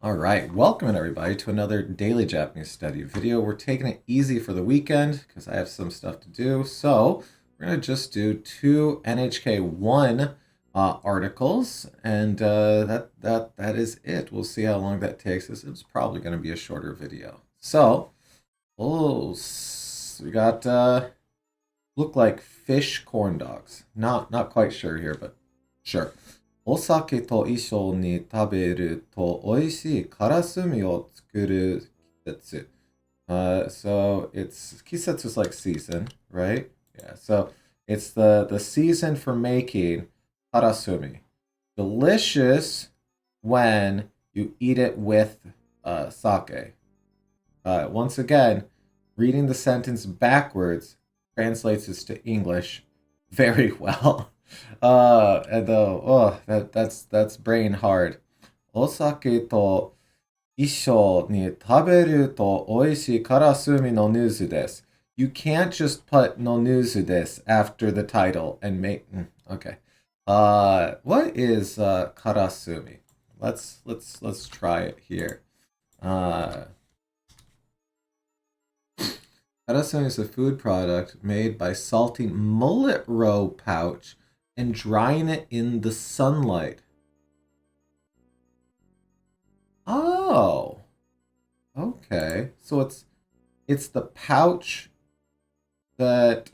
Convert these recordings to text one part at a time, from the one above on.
All right, welcome everybody to another daily Japanese study video. We're taking it easy for the weekend because I have some stuff to do. So we're gonna just do two NHK1 articles, and that is it. We'll see how long that takes us. It's probably gonna be a shorter video. So, we got look like fish corn dogs. Not quite sure here, but sure. お酒と一緒に食べると美味しいからすみを作る季節. So it's kisetsu is like season, right? Yeah. So it's the season for making karasumi. Delicious when you eat it with sake. Once again, reading the sentence backwards translates this to English very well. And that's brain hard. お酒と一緒に食べると美味しいからすみのニュースです. You can't just put no news this after the title and make okay. What is karasumi? Let's try it here. Karasumi is a food product made by salting mullet roe pouch and drying it in the sunlight. Oh, okay. So it's the pouch that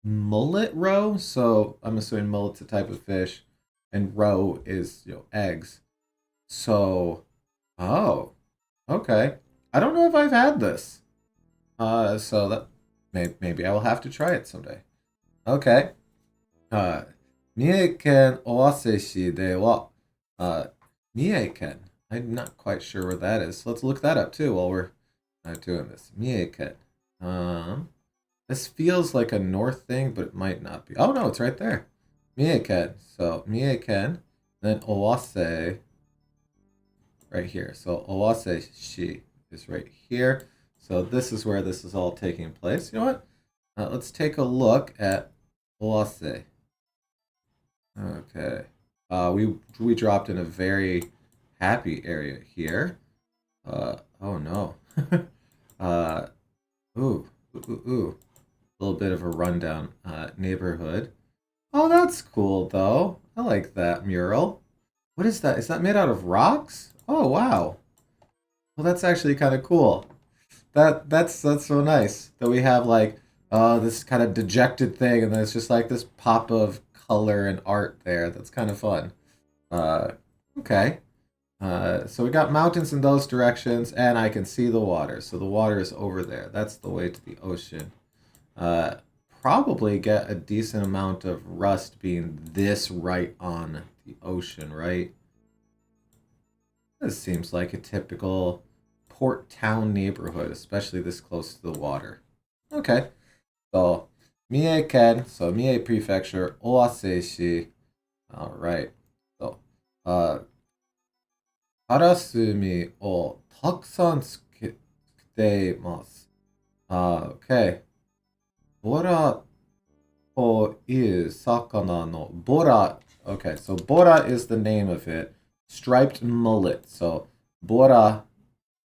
mullet roe. So I'm assuming mullet's a type of fish, and roe is eggs. So, oh, okay. I don't know if I've had this. So that maybe I will have to try it someday. Okay. 三重県尾鷲市では、三重県. I'm not quite sure where that is. Let's look that up too while we're doing this. 三重県. This feels like a north thing, but it might not be. Oh no, it's right there. 三重県. So 三重県, then 尾鷲 right here. So 尾鷲市 is right here. So this is where this is all taking place. You know what? Let's take a look at Oase. Okay. We dropped in a very happy area here. Oh no. Ooh. A little bit of a rundown neighborhood. Oh, that's cool though. I like that mural. What is that? Is that made out of rocks? Oh wow. Well, that's actually kind of cool. That's so nice that we have like this kind of dejected thing, and then it's just like this pop of color and art there. That's kind of fun. Okay. So we got mountains in those directions, and I can see the water. So the water is over there. That's the way to the ocean. Probably get a decent amount of rust being this right on the ocean, right? This seems like a typical port town neighborhood, especially this close to the water. Okay. So, Mie-ken, so Mie Prefecture, Oase-shi. All right. So, karasumi o takusan tsukutemasu. Okay. Bora to iu sakana no bora. Okay, so bora is the name of it. Striped mullet. So, bora.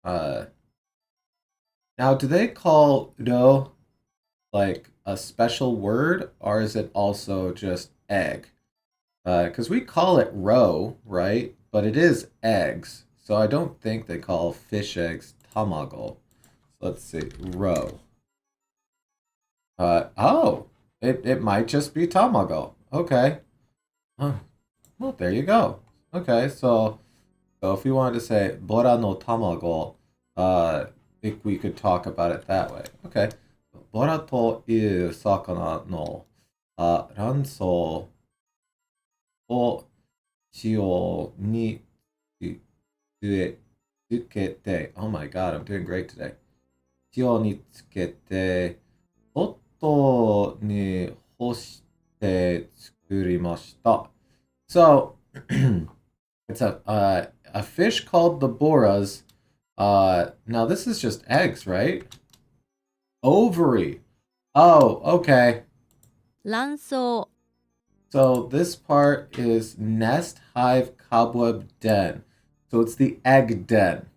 Now, do they call ro like a special word, or is it also just egg? Because we call it roe, right? But it is eggs, so I don't think they call fish eggs tamago. So let's see, roe. Oh, it might just be tamago. Okay. Oh, well, there you go. Okay, so if we wanted to say bora no tamago, think we could talk about it that way. Okay. Bora to iu sakana no ranso o shio ni tsukete. Oh my god, I'm doing great today. Shio ni tsukete otto ni hoshite tsukurimashita. So it's a fish called the boras. Now this is just eggs, right? Ovary. Oh, okay. 卵巣 So this part is nest, hive, cobweb, den. So it's the egg den,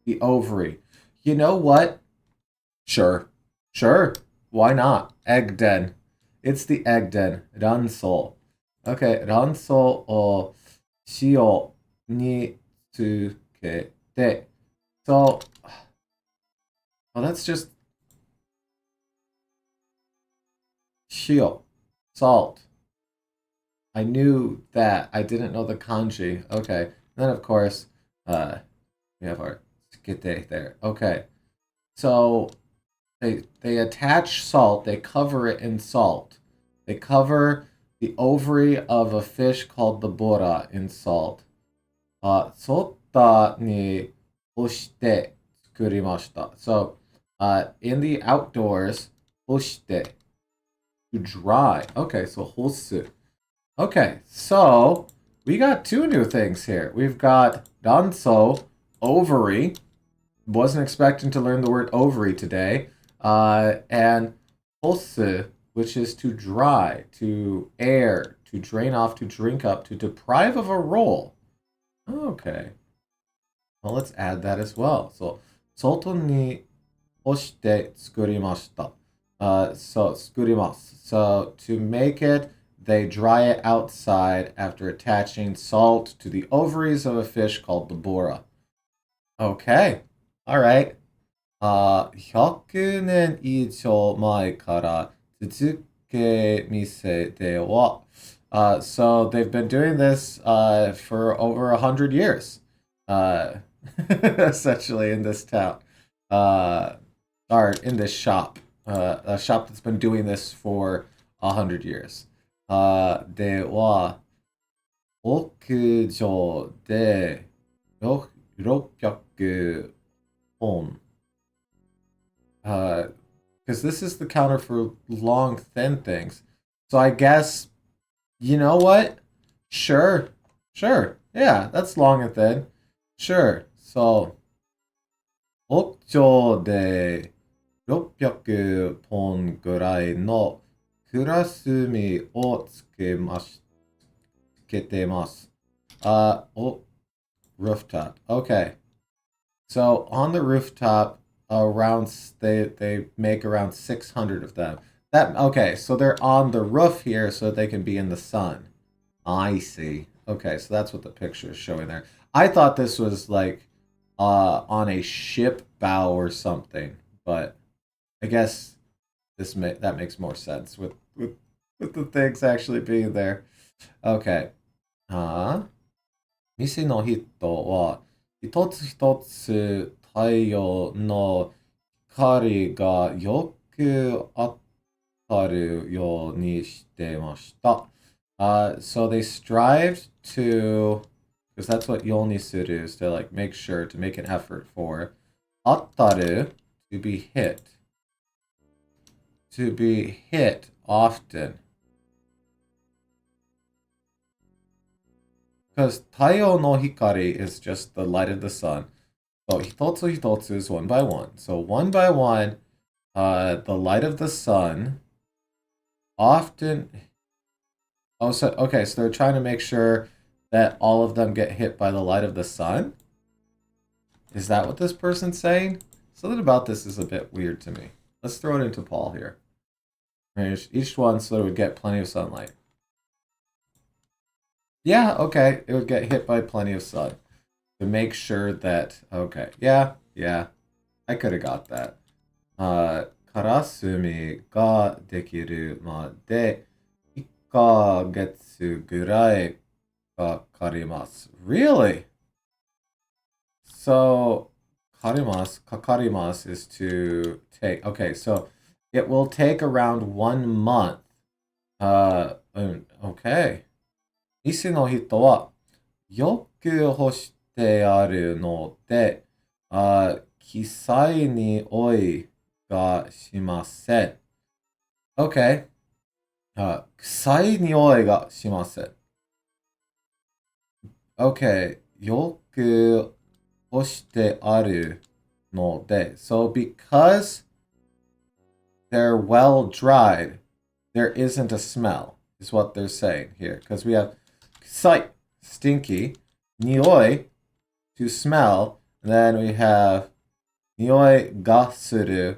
the ovary. You know what? Sure. Sure. Why not? Egg den. It's the egg den. Ranso. Okay. Ranso o shio ni tsukete. So, well, that's just shio. Salt. I knew that. I didn't know the kanji. Okay. Then, of course, we have our tsukete there. Okay. So, they attach salt, they cover it in salt. They cover the ovary of a fish called the bora in salt. ソッタに干して作りました. So, in the outdoors, 干して to dry. Okay, so 干す. Okay, so we got two new things here. We've got danso, ovary. Wasn't expecting to learn the word ovary today. And 干す, which is to dry, to air, to drain off, to drink up, to deprive of a roll. Okay. Well, let's add that as well. So, 外に干して作りました. So, 作ります. So, to make it, they dry it outside after attaching salt to the ovaries of a fish called the bora. Okay. All right. 100年以上前から続け店では so they've been doing this for over 100 years, essentially in this town, or in this shop, a shop that's been doing this for 100 years. では、屋上で600本. Because this is the counter for long, thin things. So I guess, you know what? Sure. Yeah, that's long and thin. Sure. So, 屋上で600本ぐらいのクラスミをつけてます. Rooftop. Okay. So on the rooftop, around they make around 600 of them. Okay, so they're on the roof here so they can be in the sun. I see. Okay, so that's what the picture is showing there. I thought this was like on a ship bow or something, but I guess that makes more sense with the things actually being there. Okay. 店の人は一つ一つ太陽の光がよく当たるようにしてました. So they strived to, because that's what ようにする is to like make sure, to make an effort for 当たる to be hit often. Because 太陽の光 is just the light of the sun. So 一つ一つ is one by one. So one by one, the light of the sun often. Oh, so okay, so they're trying to make sure that all of them get hit by the light of the sun? Is that what this person's saying? Something about this is a bit weird to me. Let's throw it into Paul here. Each one so that it would get plenty of sunlight. Yeah, okay, it would get hit by plenty of sun. To make sure that, okay, yeah, I could have got that. からすみができるまで1ヶ月ぐらいかかります. Really? So, かかります is to take. Okay, so it will take around 1 month. Okay. 店の人はよく干してあるので、臭い匂いがしません. Okay. 臭い匂いがしません. Okay. よく干してあるので. So because they're well dried, there isn't a smell, is what they're saying here. Because we have 臭い, stinky, 匂い, to smell. And then we have nioi ga suru,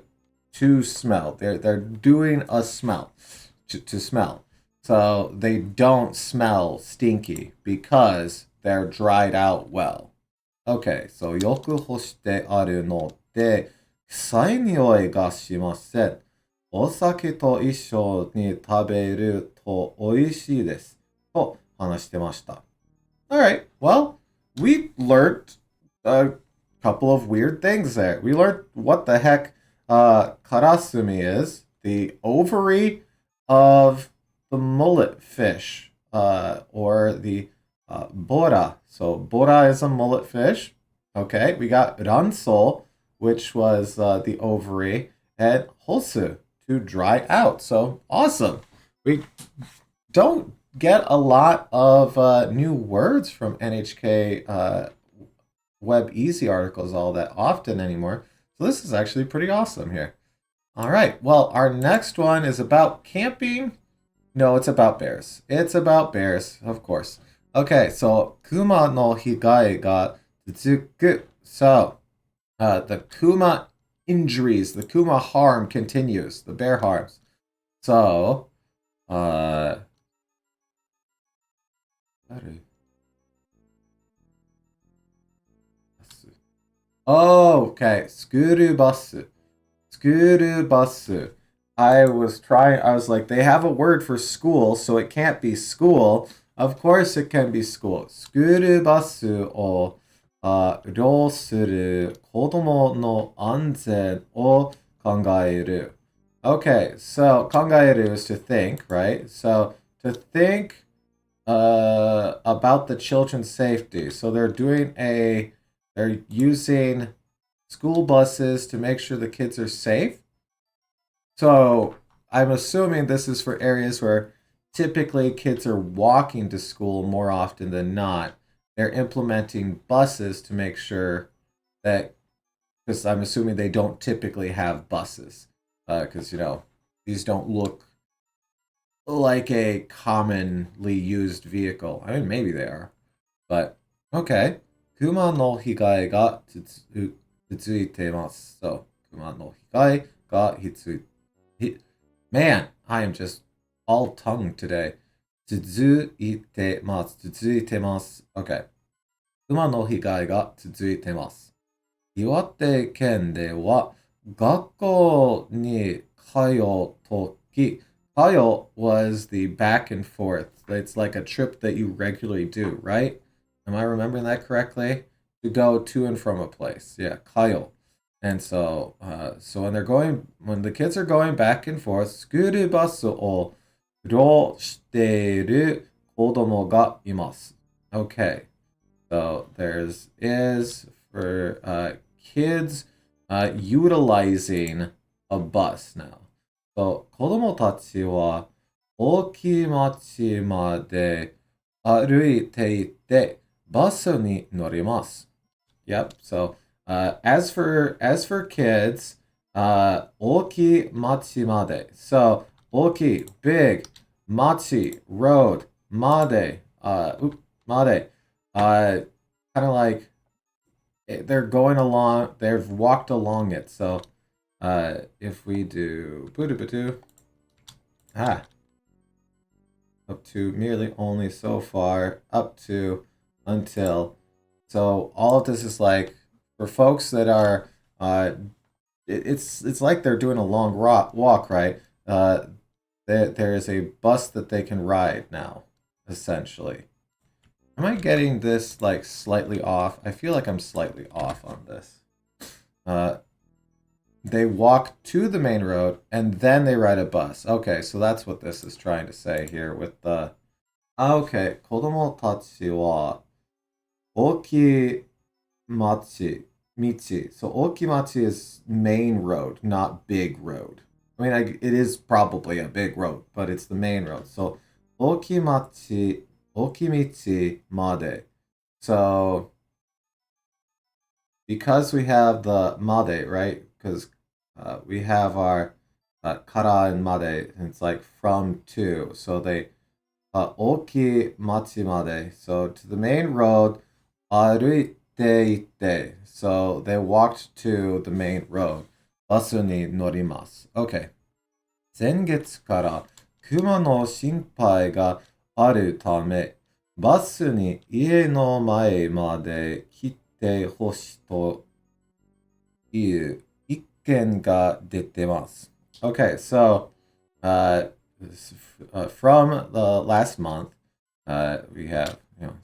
to smell. They're doing a smell, to smell. So they don't smell stinky because they're dried out well. Okay, so よく干してあるので、臭い匂いがしません。お酒と一緒に食べると美味しいです。と話してました。Alright, well, we learned a couple of weird things there. We learned what the heck karasumi is, the ovary of the mullet fish, or the bora. So bora is a mullet fish. Okay, we got ranso, which was the ovary, and hosu, to dry out. So awesome. We don't get a lot of new words from NHK Web Easy articles all that often anymore. So this is actually pretty awesome here. All right, well, our next one is about camping. No, it's about bears. It's about bears, of course. Okay, so Kuma no higai ga tsuku. So the Kuma injuries, the Kuma harm continues, the bear harms. So, oh, okay. Skuru basu. Skuru basu. I was like, they have a word for school, so it can't be school. Of course it can be school. Skuru basu o ryou suru kodomo no anzen o kangaeru. Okay, so kangaeru is to think, right? So to think about the children's safety. So they're using school buses to make sure the kids are safe. So I'm assuming this is for areas where typically kids are walking to school more often than not. They're implementing buses to make sure that, because I'm assuming they don't typically have buses, because these don't look like a commonly used vehicle. I mean, maybe they are, but okay. Kuma no higai ga tsuitemasu. So, kuma no higai ga Man, I am just all tongue today. Tsuitemasu. Okay. Kuma no higai ga tsuitemasu. 岩手県では学校に通うとき、Kayo was the back and forth. It's like a trip that you regularly do, right? Am I remembering that correctly? To go to and from a place. Yeah, Kayo. And so when the kids are going back and forth, skuru basu o ro shiteiru kodomo ga imasu. Okay. So there's is for kids utilizing a bus now. So 子供たちは大きい町まで歩いて行ってバスに乗ります。Yep. So as for kids, 大きい町まで. So 大きい big 町 road までまで kind of like they're going along, they've walked along it. So if we do up to merely only so far, up to until. So all of this is like for folks that are it's like they're doing a long walk, right? There is a bus that they can ride now, essentially. Am I getting this like slightly off? I feel like I'm slightly off on this. They walk to the main road and then they ride a bus. Okay, so that's what this is trying to say here with the... Okay, 子供たちは大きい町 Michi. So Okimachi is main road, not big road. I mean, it is probably a big road, but it's the main road. So Okimichi Made. So because we have the Made, right? Because we have our Kara and Made, and it's like from to. So they Okimachi Made. So to the main road, Aruite ite. So they walked to the main road. バスに乗ります。Okay. 先月から熊の心配があるため、バスに家の前まで来てほしいという意見が出てます。Okay, so from the last month, we have,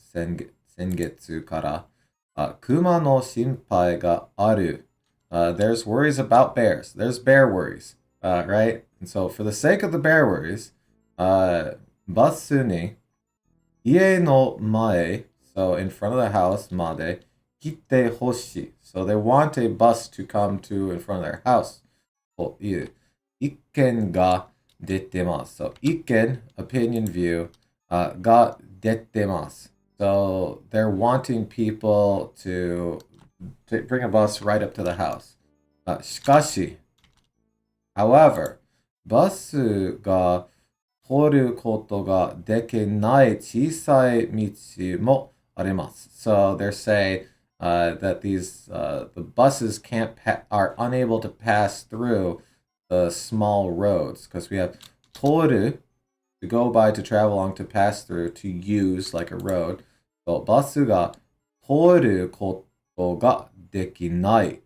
先月から、熊の心配がある. There's worries about bears. There's bear worries, right? And so for the sake of the bear worries, バスに家の前, so in front of the house, まで来てほしい. So they want a bus to come to in front of their house. という意見が出てます. So 意見, opinion, view, が出てます. So they're wanting people to bring a bus right up to the house. しかし, however, バスが通ることができない小さい道もあります. So they're saying that the buses are unable to pass through the small roads because we have 通る to go by, to travel along, to pass through, to use like a road. So バスが通ることができない.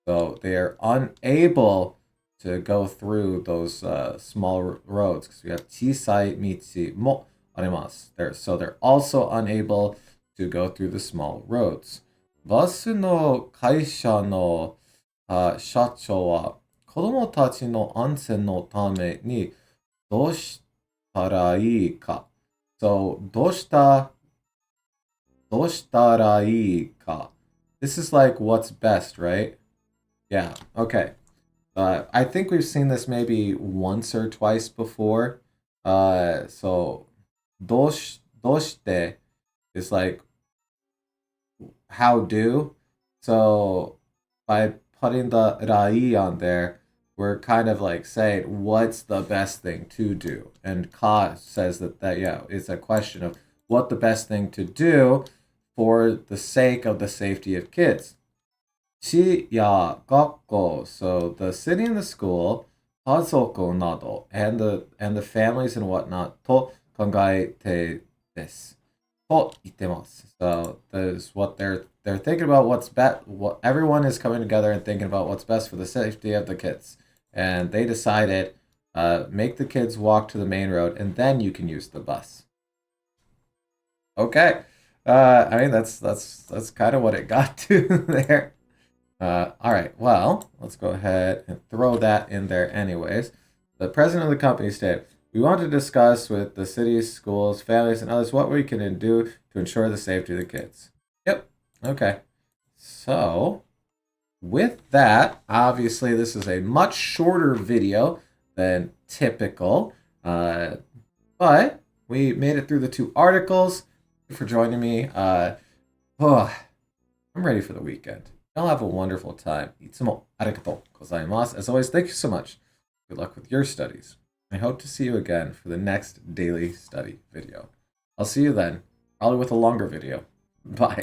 So they are unable to go through those small roads because we have 小さい道もあります. So they're also unable to go through the small roads. バスの会社の社長は子供たちの安全のためにどうしたらいいか. So どうしたらいいか. This is like what's best, right? Yeah, okay. I think we've seen this maybe once or twice before. So どうして is like how do. So by putting the rai on there, we're kind of like saying what's the best thing to do. And ka says that yeah, it's a question of what the best thing to do for the sake of the safety of kids. 市や学校, so the city and the school, 家族など, and the families and whatnot と考えてです。と言ってます. So there's what they're thinking about what's best. What everyone is coming together and thinking about what's best for the safety of the kids. And they decided, make the kids walk to the main road, and then you can use the bus. Okay. I mean that's kind of what it got to there. All right, well, let's go ahead and throw that in there anyways. The president of the company stated, we want to discuss with the cities, schools, families, and others what we can do to ensure the safety of the kids. Yep, okay. So, with that, obviously this is a much shorter video than typical, but we made it through the 2 articles. Thank you for joining me. I'm ready for the weekend. Y'all have a wonderful time. いつもありがとうございます. As always, thank you so much. Good luck with your studies. I hope to see you again for the next daily study video. I'll see you then, probably with a longer video. Bye.